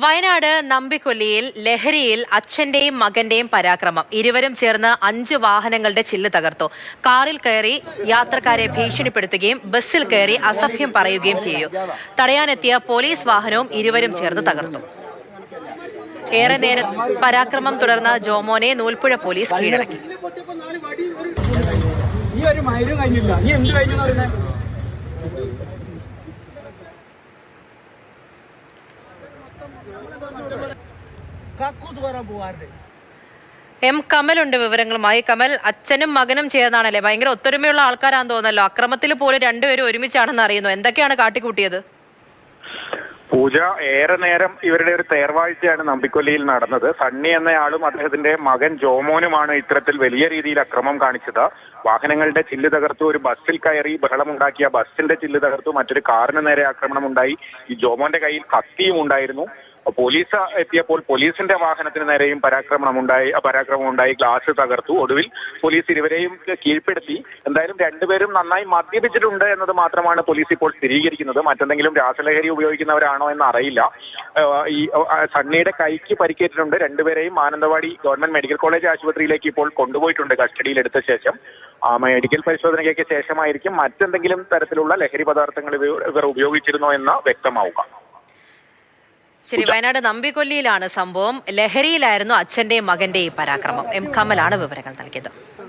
വയനാട് നമ്പിക്കൊല്ലിയിൽ ലഹരിയിൽ അച്ഛന്റെയും മകന്റെയും പരാക്രമം. ഇരുവരും ചേർന്ന് 5 വാഹനങ്ങളുടെ ചില്ല് തകർത്തു. കാറിൽ കയറി യാത്രക്കാരെ ഭീഷണിപ്പെടുത്തുകയും ബസ്സിൽ കയറി അസഭ്യം പറയുകയും ചെയ്തു. തടയാനെത്തിയ പോലീസ് വാഹനവും ഇരുവരും ചേർന്ന് തകർത്തു. ഏറെ നേരം പരാക്രമം തുടർന്ന ജോമോനെ നൂൽപ്പുഴ പോലീസ് കീഴടക്കി. എം കമലുണ്ട് വിവരങ്ങളുമായി. കമൽ, അച്ഛനും മകനും ചേർന്നാണല്ലേ? ഭയങ്കര ഒത്തൊരുമയുള്ള ആൾക്കാരാന്ന് തോന്നല്ലോ. അക്രമത്തിൽ പോലും രണ്ടുപേരും ഒരുമിച്ചാണെന്ന് അറിയുന്നു. എന്തൊക്കെയാണ് കാട്ടിക്കൂട്ടിയത്? പൂജ, ഏറെ നേരം ഇവരുടെ ഒരു തേർവാഴ്ചയാണ് നമ്പിക്കൊല്ലിയിൽ നടന്നത്. സണ്ണി എന്നയാളും അദ്ദേഹത്തിന്റെ മകൻ ജോമോനുമാണ് ഇത്തരത്തിൽ വലിയ രീതിയിൽ അക്രമം കാണിച്ചത്. വാഹനങ്ങളുടെ ചില്ല് തകർത്തു, ഒരു ബസ്സിൽ കയറി ബഹളമുണ്ടാക്കിയ ബസ്സിന്റെ ചില്ല് തകർത്തു, മറ്റൊരു കാറിന് നേരെ ആക്രമണം ഉണ്ടായി. ഈ ജോമോന്റെ കയ്യിൽ കത്തിയും ഉണ്ടായിരുന്നു. പോലീസ് എത്തിയപ്പോൾ പോലീസിന്റെ വാഹനത്തിന് നേരെയും പരാക്രമം ഉണ്ടായി, ഗ്ലാസ് തകർത്തു. ഒടുവിൽ പോലീസ് ഇരുവരെയും കീഴ്പ്പെടുത്തി. എന്തായാലും രണ്ടുപേരും നന്നായി മദ്യപിച്ചിട്ടുണ്ട് എന്നത് മാത്രമാണ് പോലീസ് ഇപ്പോൾ സ്ഥിരീകരിക്കുന്നത്. മറ്റെന്തെങ്കിലും രാസലഹരി ഉപയോഗിക്കുന്നവരാണോ എന്ന് അറിയില്ല. ഈ സണ്ണിയുടെ കൈക്ക് പരിക്കേറ്റിട്ടുണ്ട്. രണ്ടുപേരെയും മാനന്തവാടി ഗവൺമെന്റ് മെഡിക്കൽ കോളേജ് ആശുപത്രിയിലേക്ക് ഇപ്പോൾ കൊണ്ടുപോയിട്ടുണ്ട്. കസ്റ്റഡിയിലെടുത്ത ശേഷം മെഡിക്കൽ പരിശോധനയ്ക്ക് ശേഷമായിരിക്കും മറ്റെന്തെങ്കിലും തരത്തിലുള്ള ലഹരി പദാർത്ഥങ്ങൾ ഇവർ ഉപയോഗിച്ചിരുന്നോ എന്ന് വ്യക്തമാവുക. ശരി, വയനാട് നമ്പിക്കൊല്ലിയിലാണ് സംഭവം. ലഹരിയിലായിരുന്നു അച്ഛന്റെയും മകന്റെയും പരാക്രമം. എം കമലാണ് വിവരങ്ങൾ നൽകിയത്.